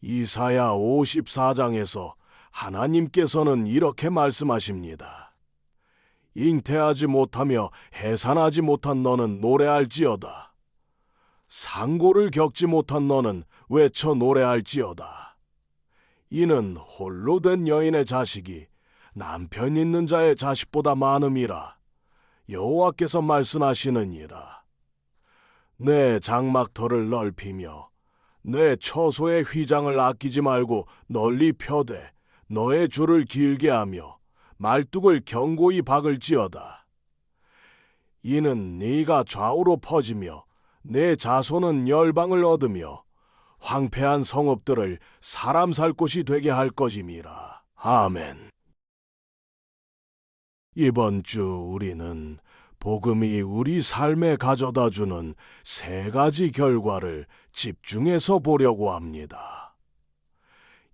이사야 54장에서 하나님께서는 이렇게 말씀하십니다. 잉태하지 못하며 해산하지 못한 너는 노래할지어다. 상고를 겪지 못한 너는 외쳐 노래할지어다. 이는 홀로 된 여인의 자식이 남편 있는 자의 자식보다 많음이라. 여호와께서 말씀하시느니라. 내 장막터를 넓히며 내 처소의 휘장을 아끼지 말고 널리 펴되 너의 줄을 길게 하며 말뚝을 견고히 박을지어다. 이는 네가 좌우로 퍼지며 내 자손은 열방을 얻으며 황폐한 성읍들을 사람 살 곳이 되게 할 것임이라. 아멘. 이번 주 우리는 복음이 우리 삶에 가져다주는 세 가지 결과를 집중해서 보려고 합니다.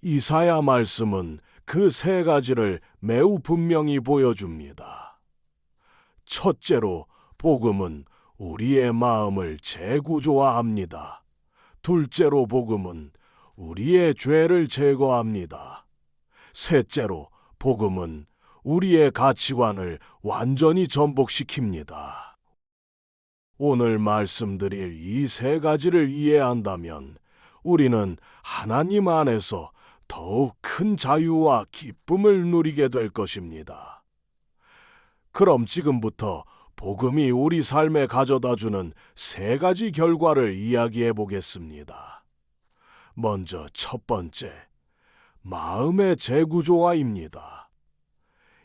이사야 말씀은 그 세 가지를 매우 분명히 보여줍니다. 첫째로 복음은 우리의 마음을 재구조화합니다. 둘째로 복음은 우리의 죄를 제거합니다. 셋째로 복음은 우리의 가치관을 완전히 전복시킵니다. 오늘 말씀드릴 이 세 가지를 이해한다면 우리는 하나님 안에서 더욱 큰 자유와 기쁨을 누리게 될 것입니다. 그럼 지금부터 복음이 우리 삶에 가져다주는 세 가지 결과를 이야기해 보겠습니다. 먼저 첫 번째, 마음의 재구조화입니다.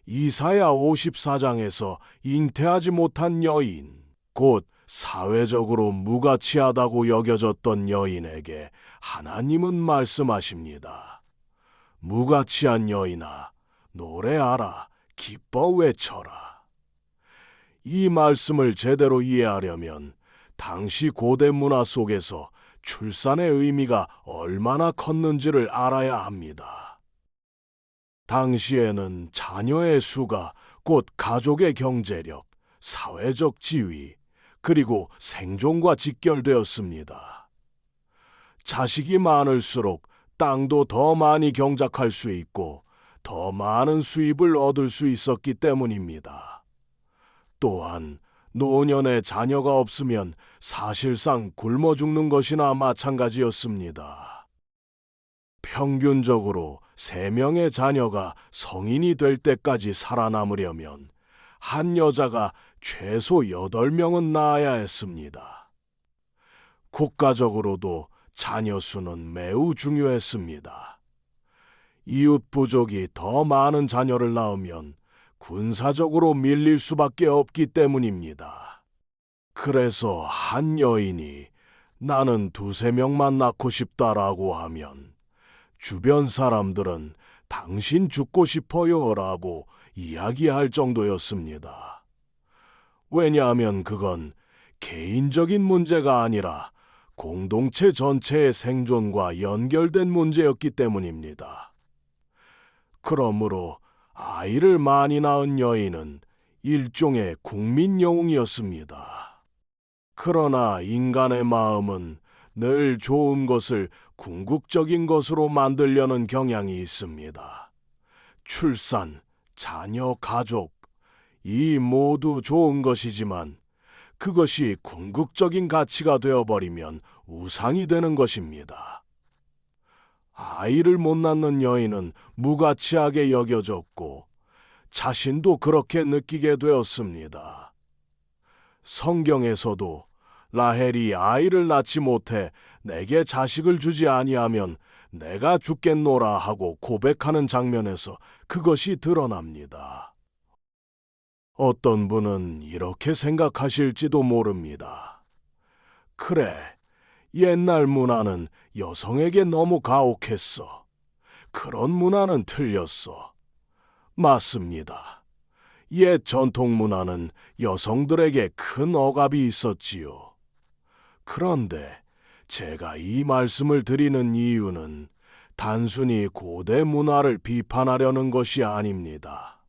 이사야 54장에서 잉태하지 못한 여인, 곧 사회적으로 무가치하다고 여겨졌던 여인에게 하나님은 말씀하십니다. 무가치한 여인아, 노래하라, 기뻐 외쳐라. 이 말씀을 제대로 이해하려면 당시 고대 문화 속에서 출산의 의미가 얼마나 컸는지를 알아야 합니다. 당시에는 자녀의 수가 곧 가족의 경제력, 사회적 지위, 그리고 생존과 직결되었습니다. 자식이 많을수록 땅도 더 많이 경작할 수 있고 더 많은 수입을 얻을 수 있었기 때문입니다. 또한 노년에 자녀가 없으면 사실상 굶어 죽는 것이나 마찬가지였습니다. 평균적으로 3명의 자녀가 성인이 될 때까지 살아남으려면 한 여자가 최소 8명은 낳아야 했습니다. 국가적으로도 자녀 수는 매우 중요했습니다. 이웃 부족이 더 많은 자녀를 낳으면 군사적으로 밀릴 수밖에 없기 때문입니다. 그래서 한 여인이 나는 2-3명만 낳고 싶다라고 하면 주변 사람들은 당신 죽고 싶어요 라고 이야기할 정도였습니다. 왜냐하면 그건 개인적인 문제가 아니라 공동체 전체의 생존과 연결된 문제였기 때문입니다. 그러므로 아이를 많이 낳은 여인은 일종의 국민 영웅이었습니다. 그러나 인간의 마음은 늘 좋은 것을 궁극적인 것으로 만들려는 경향이 있습니다. 출산, 자녀, 가족, 이 모두 좋은 것이지만 그것이 궁극적인 가치가 되어버리면 우상이 되는 것입니다. 아이를 못 낳는 여인은 무가치하게 여겨졌고 자신도 그렇게 느끼게 되었습니다. 성경에서도 라헬이 아이를 낳지 못해 내게 자식을 주지 아니하면 내가 죽겠노라 하고 고백하는 장면에서 그것이 드러납니다. 어떤 분은 이렇게 생각하실지도 모릅니다. 그래, 옛날 문화는 여성에게 너무 가혹했어. 그런 문화는 틀렸어. 맞습니다. 옛 전통 문화는 여성들에게 큰 억압이 있었지요. 그런데 제가 이 말씀을 드리는 이유는 단순히 고대 문화를 비판하려는 것이 아닙니다.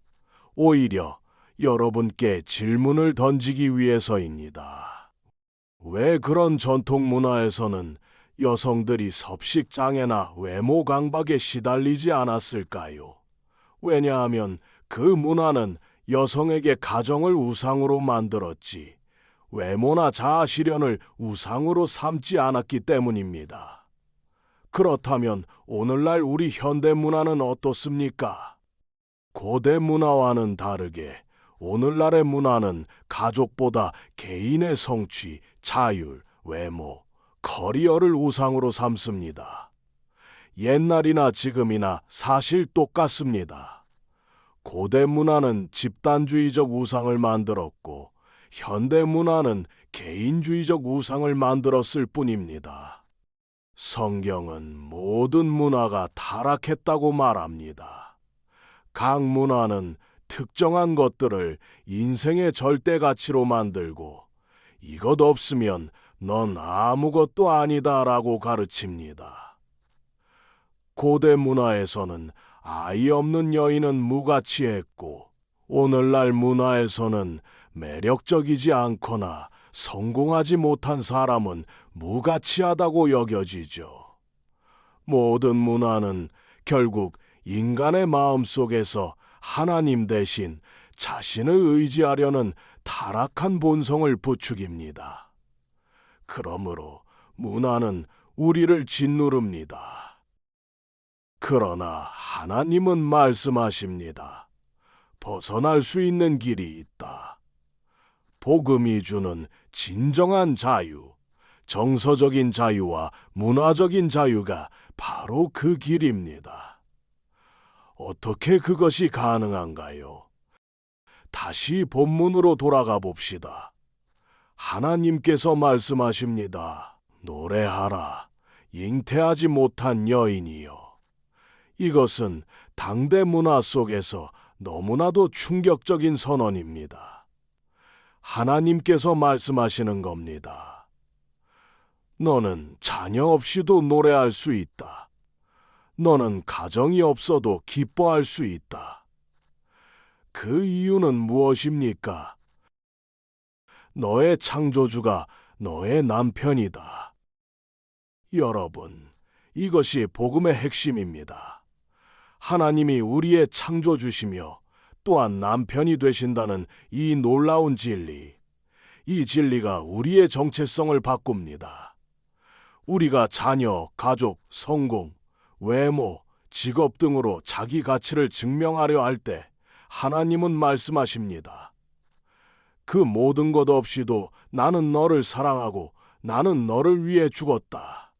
오히려 여러분께 질문을 던지기 위해서입니다. 왜 그런 전통 문화에서는 여성들이 섭식장애나 외모 강박에 시달리지 않았을까요? 왜냐하면 그 문화는 여성에게 가정을 우상으로 만들었지, 외모나 자아 실현을 우상으로 삼지 않았기 때문입니다. 그렇다면 오늘날 우리 현대 문화는 어떻습니까? 고대 문화와는 다르게 오늘날의 문화는 가족보다 개인의 성취, 자율, 외모, 커리어를 우상으로 삼습니다. 옛날이나 지금이나 사실 똑같습니다. 고대 문화는 집단주의적 우상을 만들었고, 현대 문화는 개인주의적 우상을 만들었을 뿐입니다. 성경은 모든 문화가 타락했다고 말합니다. 각 문화는 특정한 것들을 인생의 절대 가치로 만들고, 이것 없으면 넌 아무것도 아니다라고 가르칩니다. 고대 문화에서는 아이 없는 여인은 무가치했고, 오늘날 문화에서는 매력적이지 않거나 성공하지 못한 사람은 무가치하다고 여겨지죠. 모든 문화는 결국 인간의 마음 속에서 하나님 대신 자신을 의지하려는 타락한 본성을 부추깁니다. 그러므로 문화는 우리를 짓누릅니다. 그러나 하나님은 말씀하십니다. 벗어날 수 있는 길이 있다. 복음이 주는 진정한 자유, 정서적인 자유와 문화적인 자유가 바로 그 길입니다. 어떻게 그것이 가능한가요? 다시 본문으로 돌아가 봅시다. 하나님께서 말씀하십니다. 노래하라, 잉태하지 못한 여인이여. 이것은 당대 문화 속에서 너무나도 충격적인 선언입니다. 하나님께서 말씀하시는 겁니다. 너는 자녀 없이도 노래할 수 있다. 너는 가정이 없어도 기뻐할 수 있다. 그 이유는 무엇입니까? 너의 창조주가 너의 남편이다. 여러분, 이것이 복음의 핵심입니다. 하나님이 우리의 창조주시며 또한 남편이 되신다는 이 놀라운 진리. 이 진리가 우리의 정체성을 바꿉니다. 우리가 자녀, 가족, 성공, 외모, 직업 등으로 자기 가치를 증명하려 할 때 하나님은 말씀하십니다. 그 모든 것 없이도 나는 너를 사랑하고 나는 너를 위해 죽었다.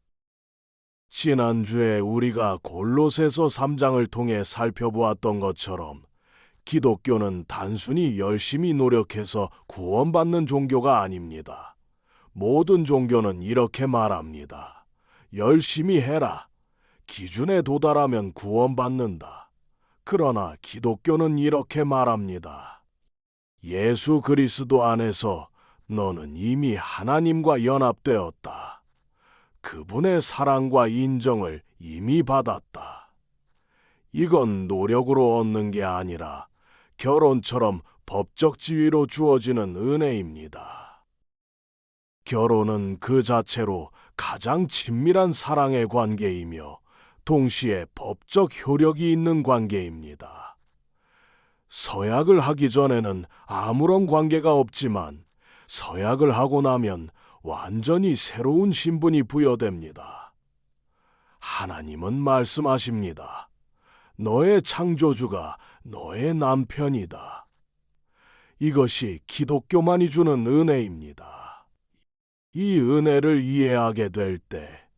지난주에 우리가 골로새서 3장을 통해 살펴보았던 것처럼 기독교는 단순히 열심히 노력해서 구원받는 종교가 아닙니다. 모든 종교는 이렇게 말합니다. 열심히 해라. 기준에 도달하면 구원받는다. 그러나 기독교는 이렇게 말합니다. 예수 그리스도 안에서 너는 이미 하나님과 연합되었다. 그분의 사랑과 인정을 이미 받았다. 이건 노력으로 얻는 게 아니라 결혼처럼 법적 지위로 주어지는 은혜입니다. 결혼은 그 자체로 가장 친밀한 사랑의 관계이며 동시에 법적 효력이 있는 관계입니다. 서약을 하기 전에는 아무런 관계가 없지만 서약을 하고 나면 완전히 새로운 신분이 부여됩니다. 하나님은 말씀하십니다. 너의 창조주가 너의 남편이다. 이것이 기독교만이 주는 은혜입니다. 이 은혜를 이해하게 될 때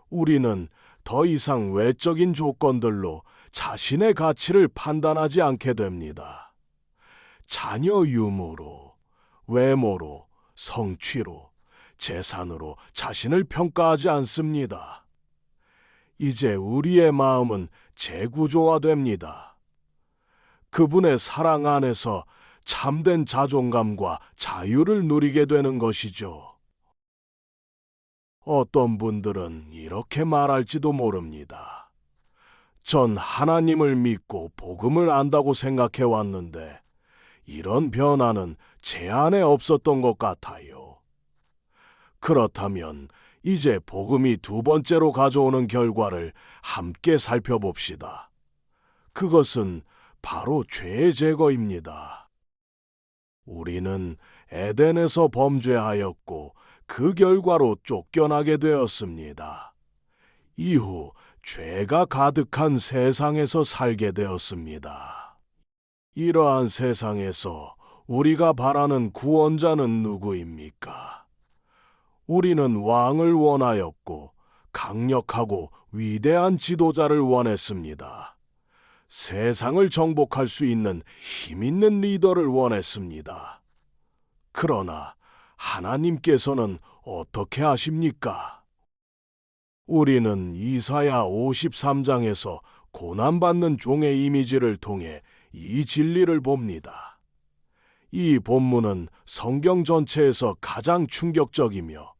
우리는 더 이상 외적인 조건들로 자신의 가치를 판단하지 않게 됩니다. 자녀 유무로, 외모로, 성취로, 재산으로 자신을 평가하지 않습니다. 이제 우리의 마음은 재구조화됩니다. 그분의 사랑 안에서 참된 자존감과 자유를 누리게 되는 것이죠. 어떤 분들은 이렇게 말할지도 모릅니다. 전 하나님을 믿고 복음을 안다고 생각해 왔는데 이런 변화는 제 안에 없었던 것 같아요. 그렇다면 이제 복음이 두 번째로 가져오는 결과를 함께 살펴봅시다. 그것은 바로 죄의 제거입니다. 우리는 에덴에서 범죄하였고 그 결과로 쫓겨나게 되었습니다. 이후 죄가 가득한 세상에서 살게 되었습니다. 이러한 세상에서 우리가 바라는 구원자는 누구입니까? 우리는 왕을 원하였고 강력하고 위대한 지도자를 원했습니다. 세상을 정복할 수 있는 힘 있는 리더를 원했습니다. 그러나 하나님께서는 어떻게 하십니까? 우리는 이사야 53장에서 고난받는 종의 이미지를 통해 이 진리를 봅니다. 이 본문은 성경 전체에서 가장 충격적이며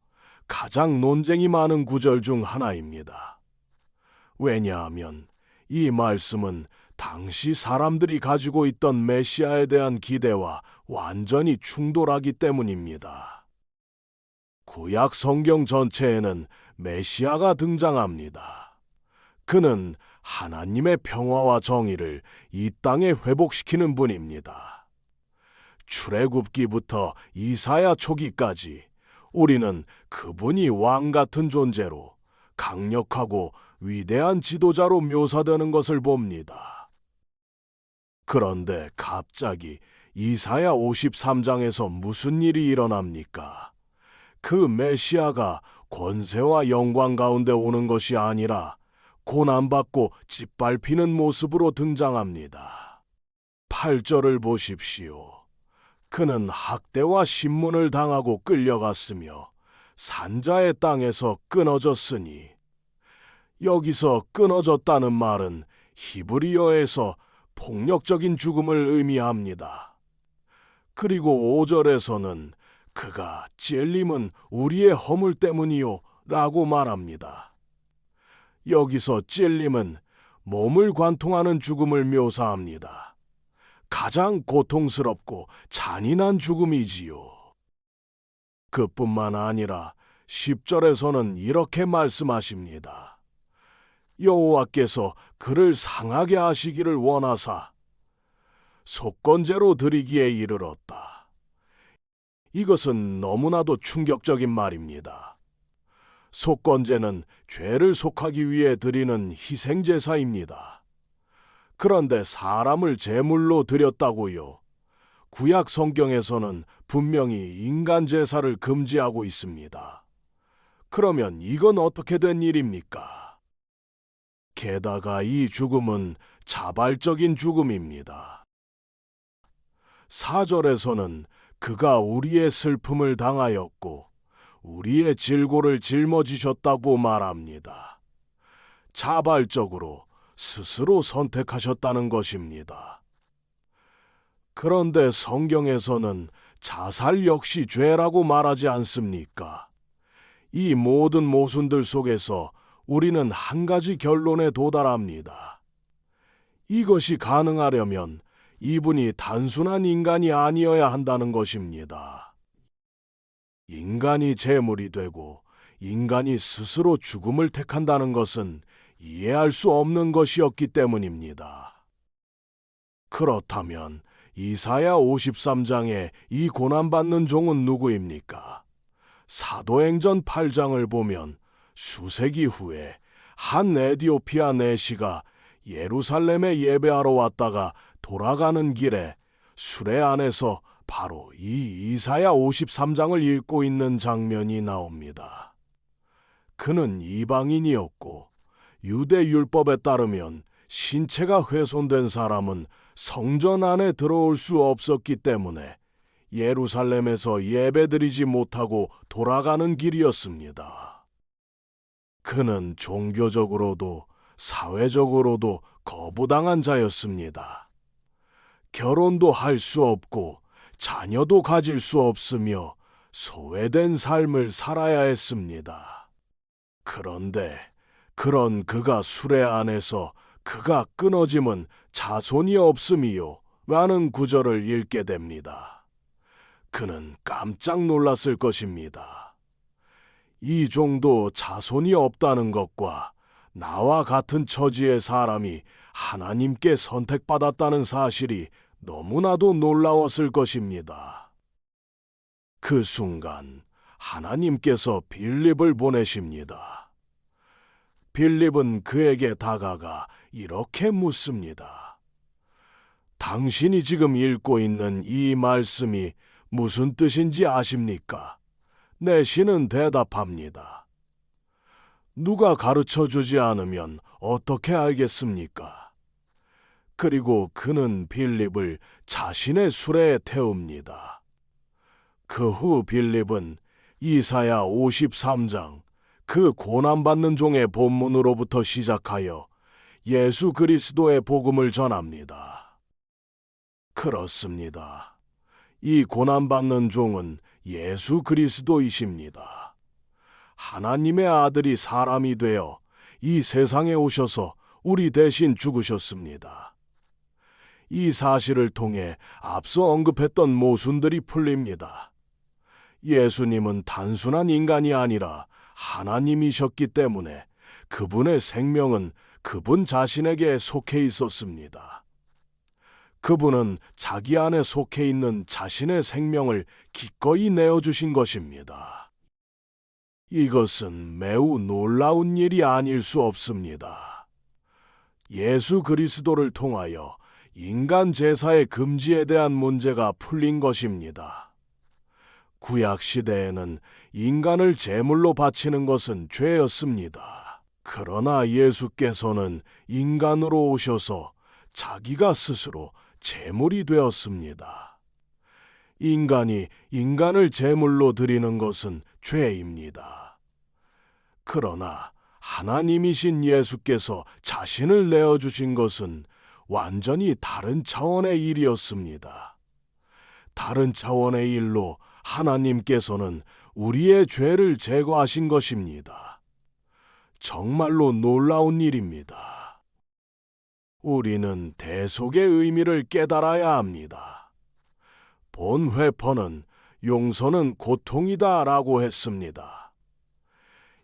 가장 논쟁이 많은 구절 중 하나입니다. 왜냐하면 이 말씀은 당시 사람들이 가지고 있던 메시아에 대한 기대와 완전히 충돌하기 때문입니다. 구약 성경 전체에는 메시아가 등장합니다. 그는 하나님의 평화와 정의를 이 땅에 회복시키는 분입니다. 출애굽기부터 이사야 초기까지 우리는 그분이 왕 같은 존재로 강력하고 위대한 지도자로 묘사되는 것을 봅니다. 그런데 갑자기 이사야 53장에서 무슨 일이 일어납니까? 그 메시아가 권세와 영광 가운데 오는 것이 아니라 고난받고 짓밟히는 모습으로 등장합니다. 8절을 보십시오. 그는 학대와 신문을 당하고 끌려갔으며 산자의 땅에서 끊어졌으니, 여기서 끊어졌다는 말은 히브리어에서 폭력적인 죽음을 의미합니다. 그리고 5절에서는 그가 찔림은 우리의 허물 때문이요 라고 말합니다. 여기서 찔림은 몸을 관통하는 죽음을 묘사합니다. 가장 고통스럽고 잔인한 죽음이지요. 그뿐만 아니라 10절에서는 이렇게 말씀하십니다. 여호와께서 그를 상하게 하시기를 원하사 속건제로 드리기에 이르렀다. 이것은 너무나도 충격적인 말입니다. 속건제는 죄를 속하기 위해 드리는 희생제사입니다. 그런데 사람을 제물로 드렸다고요? 구약 성경에서는 분명히 인간 제사를 금지하고 있습니다. 그러면 이건 어떻게 된 일입니까? 게다가 이 죽음은 자발적인 죽음입니다. 4절에서는 그가 우리의 슬픔을 당하였고 우리의 질고를 짊어지셨다고 말합니다. 자발적으로 스스로 선택하셨다는 것입니다. 그런데 성경에서는 자살 역시 죄라고 말하지 않습니까? 이 모든 모순들 속에서 우리는 한 가지 결론에 도달합니다. 이것이 가능하려면 이분이 단순한 인간이 아니어야 한다는 것입니다. 인간이 제물이 되고 인간이 스스로 죽음을 택한다는 것은 이해할 수 없는 것이었기 때문입니다. 그렇다면 이사야 53장의 이 고난받는 종은 누구입니까? 사도행전 8장을 보면 수세기 후에 한 에디오피아 내시가 예루살렘에 예배하러 왔다가 돌아가는 길에 수레 안에서 바로 이 이사야 53장을 읽고 있는 장면이 나옵니다. 그는 이방인이었고 유대 율법에 따르면 신체가 훼손된 사람은 성전 안에 들어올 수 없었기 때문에 예루살렘에서 예배드리지 못하고 돌아가는 길이었습니다. 그는 종교적으로도 사회적으로도 거부당한 자였습니다. 결혼도 할 수 없고 자녀도 가질 수 없으며 소외된 삶을 살아야 했습니다. 그런데 그런 그가 수레 안에서 그가 끊어짐은 자손이 없음이요 라는 구절을 읽게 됩니다. 그는 깜짝 놀랐을 것입니다. 이 종도 자손이 없다는 것과 나와 같은 처지의 사람이 하나님께 선택받았다는 사실이 너무나도 놀라웠을 것입니다. 그 순간 하나님께서 빌립을 보내십니다. 빌립은 그에게 다가가 이렇게 묻습니다. 당신이 지금 읽고 있는 이 말씀이 무슨 뜻인지 아십니까? 내 신은 대답합니다. 누가 가르쳐 주지 않으면 어떻게 알겠습니까? 그리고 그는 빌립을 자신의 수레에 태웁니다. 그 후 빌립은 이사야 53장 그 고난받는 종의 본문으로부터 시작하여 예수 그리스도의 복음을 전합니다. 그렇습니다. 이 고난받는 종은 예수 그리스도이십니다. 하나님의 아들이 사람이 되어 이 세상에 오셔서 우리 대신 죽으셨습니다. 이 사실을 통해 앞서 언급했던 모순들이 풀립니다. 예수님은 단순한 인간이 아니라 하나님이셨기 때문에 그분의 생명은 그분 자신에게 속해 있었습니다. 그분은 자기 안에 속해 있는 자신의 생명을 기꺼이 내어주신 것입니다. 이것은 매우 놀라운 일이 아닐 수 없습니다. 예수 그리스도를 통하여 인간 제사의 금지에 대한 문제가 풀린 것입니다. 구약 시대에는 인간을 제물로 바치는 것은 죄였습니다. 그러나 예수께서는 인간으로 오셔서 자기가 스스로 제물이 되었습니다. 인간이 인간을 제물로 드리는 것은 죄입니다. 그러나 하나님이신 예수께서 자신을 내어주신 것은 완전히 다른 차원의 일이었습니다. 다른 차원의 일로 하나님께서는 우리의 죄를 제거하신 것입니다. 정말로 놀라운 일입니다. 우리는 대속의 의미를 깨달아야 합니다. 본 회퍼는 용서는 고통이다 라고 했습니다.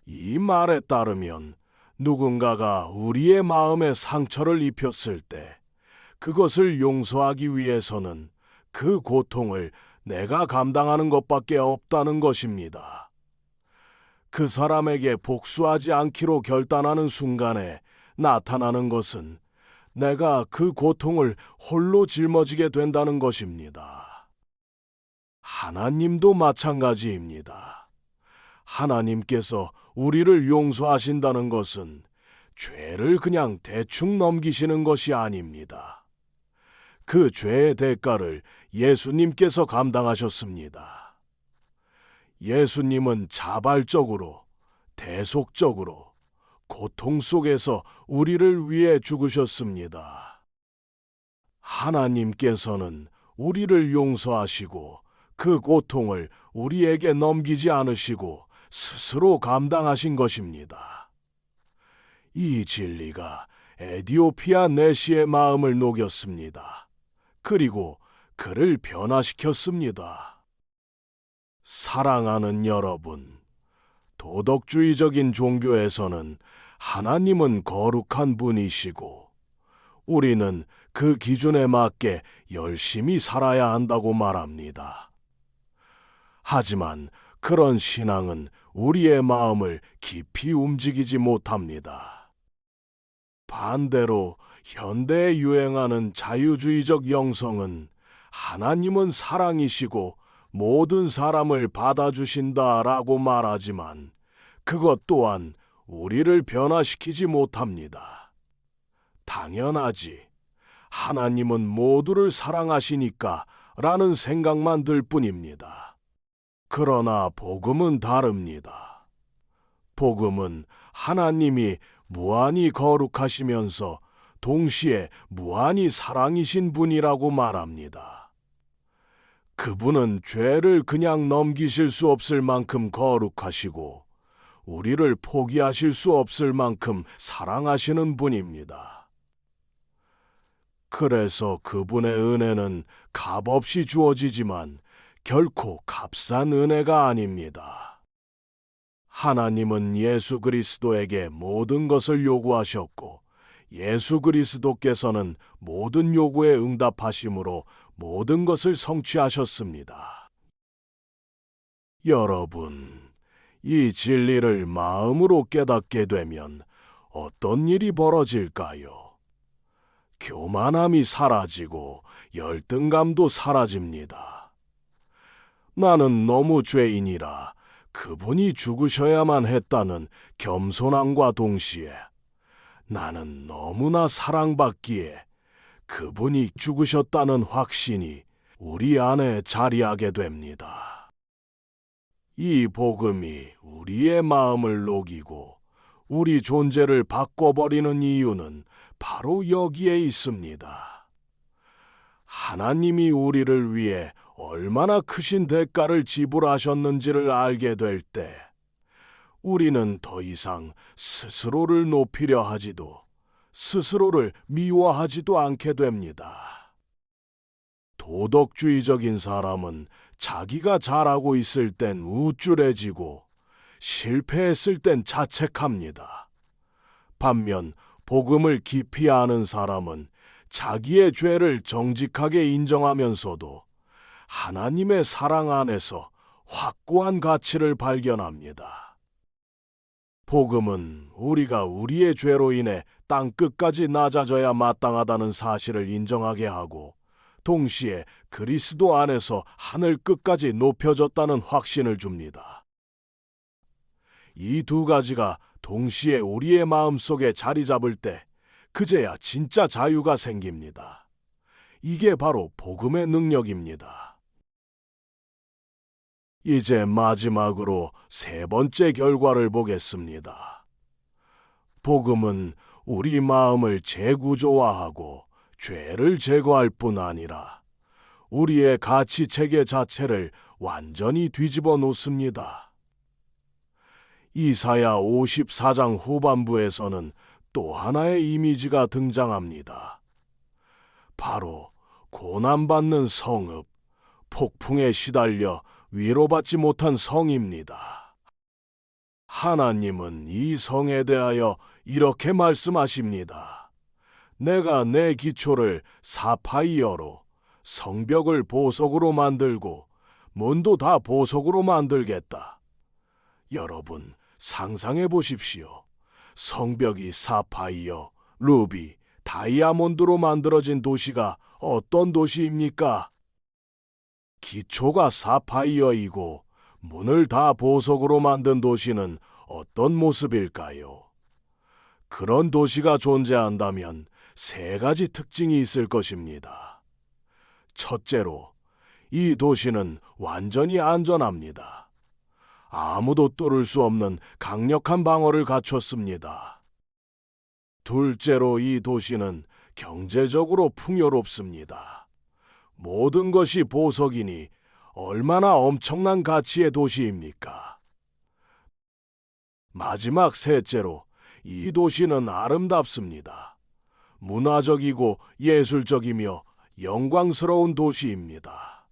이 말에 따르면 누군가가 우리의 마음에 상처를 입혔을 때 그것을 용서하기 위해서는 그 고통을 내가 감당하는 것밖에 없다는 것입니다. 그 사람에게 복수하지 않기로 결단하는 순간에 나타나는 것은 내가 그 고통을 홀로 짊어지게 된다는 것입니다. 하나님도 마찬가지입니다. 하나님께서 우리를 용서하신다는 것은 죄를 그냥 대충 넘기시는 것이 아닙니다. 그 죄의 대가를 예수님께서 감당하셨습니다. 예수님은 자발적으로, 대속적으로, 고통 속에서 우리를 위해 죽으셨습니다. 하나님께서는 우리를 용서하시고 그 고통을 우리에게 넘기지 않으시고 스스로 감당하신 것입니다. 이 진리가 에디오피아 내시의 마음을 녹였습니다. 그리고 그를 변화시켰습니다. 사랑하는 여러분, 도덕주의적인 종교에서는 하나님은 거룩한 분이시고 우리는 그 기준에 맞게 열심히 살아야 한다고 말합니다. 하지만 그런 신앙은 우리의 마음을 깊이 움직이지 못합니다. 반대로 현대에 유행하는 자유주의적 영성은 하나님은 사랑이시고 모든 사람을 받아주신다라고 말하지만 그것 또한 우리를 변화시키지 못합니다. 당연하지. 하나님은 모두를 사랑하시니까 라는 생각만 들 뿐입니다. 그러나 복음은 다릅니다. 복음은 하나님이 무한히 거룩하시면서 동시에 무한히 사랑이신 분이라고 말합니다. 그분은 죄를 그냥 넘기실 수 없을 만큼 거룩하시고 우리를 포기하실 수 없을 만큼 사랑하시는 분입니다. 그래서 그분의 은혜는 값없이 주어지지만 결코 값싼 은혜가 아닙니다. 하나님은 예수 그리스도에게 모든 것을 요구하셨고 예수 그리스도께서는 모든 요구에 응답하심으로 모든 것을 성취하셨습니다. 여러분, 이 진리를 마음으로 깨닫게 되면 어떤 일이 벌어질까요? 교만함이 사라지고 열등감도 사라집니다. 나는 너무 죄인이라 그분이 죽으셔야만 했다는 겸손함과 동시에 나는 너무나 사랑받기에 그분이 죽으셨다는 확신이 우리 안에 자리하게 됩니다. 이 복음이 우리의 마음을 녹이고 우리 존재를 바꿔버리는 이유는 바로 여기에 있습니다. 하나님이 우리를 위해 얼마나 크신 대가를 지불하셨는지를 알게 될 때, 우리는 더 이상 스스로를 높이려 하지도, 스스로를 미워하지도 않게 됩니다. 도덕주의적인 사람은 자기가 잘하고 있을 땐 우쭐해지고, 실패했을 땐 자책합니다. 반면 복음을 깊이 아는 사람은 자기의 죄를 정직하게 인정하면서도 하나님의 사랑 안에서 확고한 가치를 발견합니다. 복음은 우리가 우리의 죄로 인해 땅 끝까지 낮아져야 마땅하다는 사실을 인정하게 하고 동시에 그리스도 안에서 하늘 끝까지 높여졌다는 확신을 줍니다. 이 두 가지가 동시에 우리의 마음속에 자리 잡을 때 그제야 진짜 자유가 생깁니다. 이게 바로 복음의 능력입니다. 이제 마지막으로 세 번째 결과를 보겠습니다. 복음은 우리 마음을 재구조화하고 죄를 제거할 뿐 아니라 우리의 가치 체계 자체를 완전히 뒤집어 놓습니다. 이사야 54장 후반부에서는 또 하나의 이미지가 등장합니다. 바로 고난받는 성읍, 폭풍에 시달려 위로받지 못한 성입니다. 하나님은 이 성에 대하여 이렇게 말씀하십니다. 내가 내 기초를 사파이어로, 성벽을 보석으로 만들고 문도 다 보석으로 만들겠다. 여러분, 상상해 보십시오. 성벽이 사파이어, 루비, 다이아몬드로 만들어진 도시가 어떤 도시입니까? 기초가 사파이어이고 문을 다 보석으로 만든 도시는 어떤 모습일까요? 그런 도시가 존재한다면 세 가지 특징이 있을 것입니다. 첫째로, 이 도시는 완전히 안전합니다. 아무도 뚫을 수 없는 강력한 방어를 갖췄습니다. 둘째로, 이 도시는 경제적으로 풍요롭습니다. 모든 것이 보석이니 얼마나 엄청난 가치의 도시입니까? 마지막 셋째로, 이 도시는 아름답습니다. 문화적이고 예술적이며 영광스러운 도시입니다.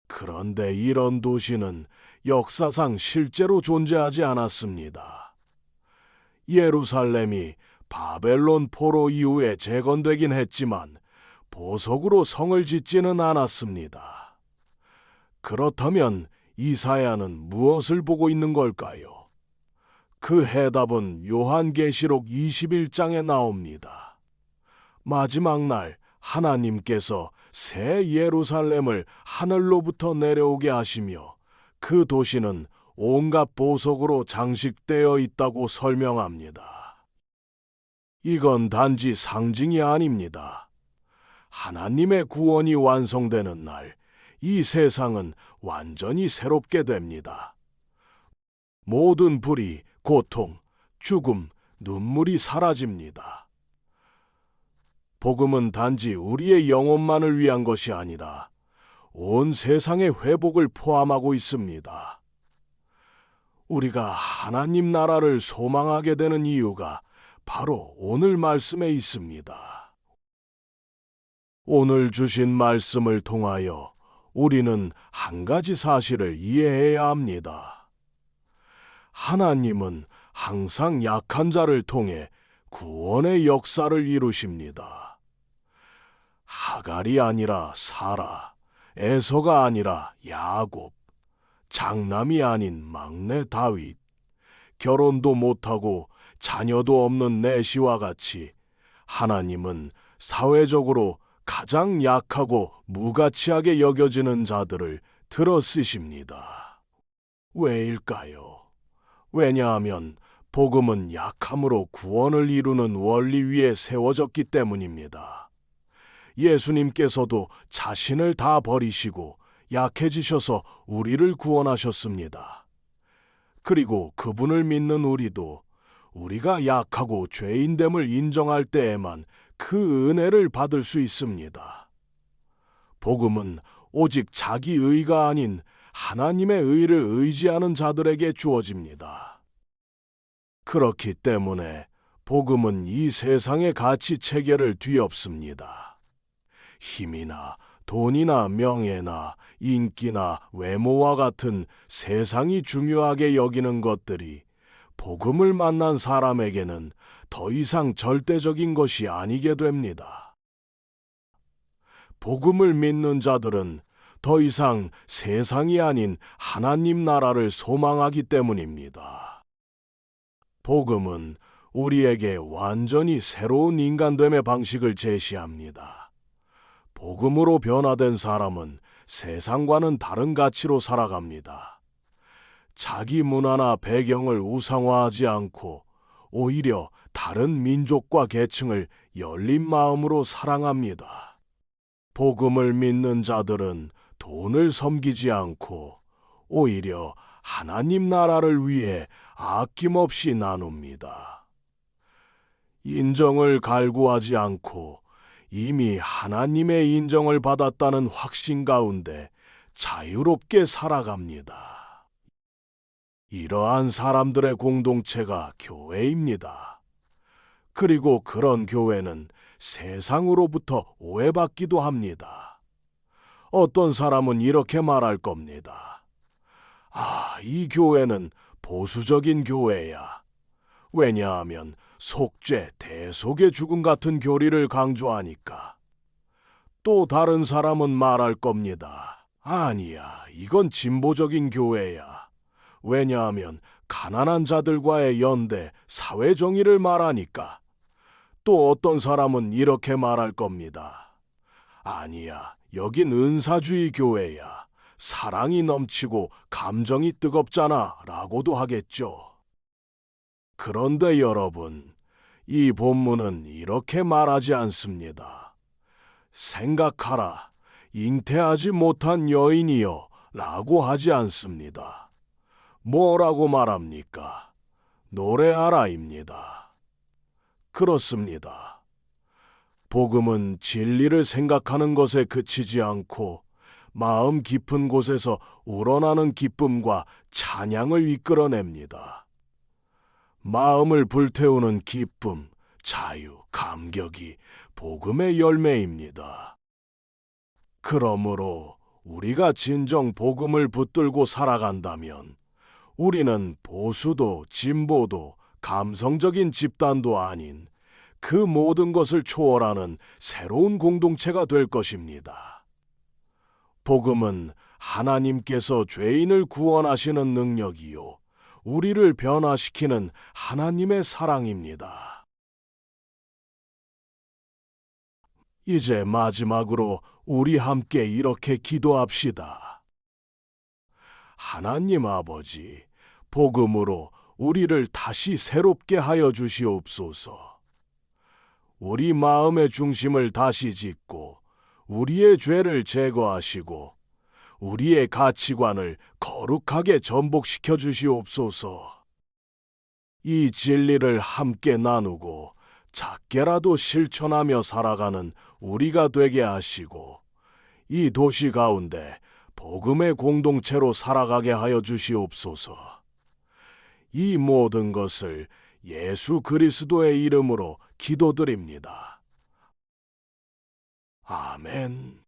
그런데 이런 도시는 역사상 실제로 존재하지 않았습니다. 예루살렘이 바벨론 포로 이후에 재건되긴 했지만 보석으로 성을 짓지는 않았습니다. 그렇다면 이사야는 무엇을 보고 있는 걸까요? 그 해답은 요한계시록 21장에 나옵니다. 마지막 날 하나님께서 새 예루살렘을 하늘로부터 내려오게 하시며 그 도시는 온갖 보석으로 장식되어 있다고 설명합니다. 이건 단지 상징이 아닙니다. 하나님의 구원이 완성되는 날, 이 세상은 완전히 새롭게 됩니다. 모든 불의, 고통, 죽음, 눈물이 사라집니다. 복음은 단지 우리의 영혼만을 위한 것이 아니라 온 세상의 회복을 포함하고 있습니다. 우리가 하나님 나라를 소망하게 되는 이유가 바로 오늘 말씀에 있습니다. 오늘 주신 말씀을 통하여 우리는 한 가지 사실을 이해해야 합니다. 하나님은 항상 약한 자를 통해 구원의 역사를 이루십니다. 하갈이 아니라 사라, 에서가 아니라 야곱, 장남이 아닌 막내 다윗, 결혼도 못하고 자녀도 없는 내시와 같이 하나님은 사회적으로 가장 약하고 무가치하게 여겨지는 자들을 들어 쓰십니다. 왜일까요? 왜냐하면 복음은 약함으로 구원을 이루는 원리 위에 세워졌기 때문입니다. 예수님께서도 자신을 다 버리시고 약해지셔서 우리를 구원하셨습니다. 그리고 그분을 믿는 우리도 우리가 약하고 죄인됨을 인정할 때에만 그 은혜를 받을 수 있습니다. 복음은 오직 자기 의가 아닌 하나님의 의를 의지하는 자들에게 주어집니다. 그렇기 때문에 복음은 이 세상의 가치 체계를 뒤엎습니다. 힘이나 돈이나 명예나 인기나 외모와 같은 세상이 중요하게 여기는 것들이 복음을 만난 사람에게는 더 이상 절대적인 것이 아니게 됩니다. 복음을 믿는 자들은 더 이상 세상이 아닌 하나님 나라를 소망하기 때문입니다. 복음은 우리에게 완전히 새로운 인간됨의 방식을 제시합니다. 복음으로 변화된 사람은 세상과는 다른 가치로 살아갑니다. 자기 문화나 배경을 우상화하지 않고 오히려 다른 민족과 계층을 열린 마음으로 사랑합니다. 복음을 믿는 자들은 돈을 섬기지 않고 오히려 하나님 나라를 위해 아낌없이 나눕니다. 인정을 갈구하지 않고 이미 하나님의 인정을 받았다는 확신 가운데 자유롭게 살아갑니다. 이러한 사람들의 공동체가 교회입니다. 그리고 그런 교회는 세상으로부터 오해받기도 합니다. 어떤 사람은 이렇게 말할 겁니다. 이 교회는 보수적인 교회야. 왜냐하면 속죄, 대속의 죽음 같은 교리를 강조하니까. 또 다른 사람은 말할 겁니다. 아니야, 이건 진보적인 교회야. 왜냐하면 가난한 자들과의 연대, 사회정의를 말하니까. 또 어떤 사람은 이렇게 말할 겁니다. 아니야, 여긴 은사주의 교회야. 사랑이 넘치고 감정이 뜨겁잖아 라고도 하겠죠. 그런데 여러분, 이 본문은 이렇게 말하지 않습니다. 생각하라, 잉태하지 못한 여인이여 라고 하지 않습니다. 뭐라고 말합니까? 노래하라입니다. 그렇습니다. 복음은 진리를 생각하는 것에 그치지 않고 마음 깊은 곳에서 우러나는 기쁨과 찬양을 이끌어냅니다. 마음을 불태우는 기쁨, 자유, 감격이 복음의 열매입니다. 그러므로 우리가 진정 복음을 붙들고 살아간다면 우리는 보수도 진보도 감성적인 집단도 아닌 그 모든 것을 초월하는 새로운 공동체가 될 것입니다. 복음은 하나님께서 죄인을 구원하시는 능력이요, 우리를 변화시키는 하나님의 사랑입니다. 이제 마지막으로 우리 함께 이렇게 기도합시다. 하나님 아버지, 복음으로 우리를 다시 새롭게 하여 주시옵소서. 우리 마음의 중심을 다시 짓고 우리의 죄를 제거하시고 우리의 가치관을 거룩하게 전복시켜 주시옵소서. 이 진리를 함께 나누고 작게라도 실천하며 살아가는 우리가 되게 하시고 이 도시 가운데 복음의 공동체로 살아가게 하여 주시옵소서. 이 모든 것을 예수 그리스도의 이름으로 기도드립니다. 아멘.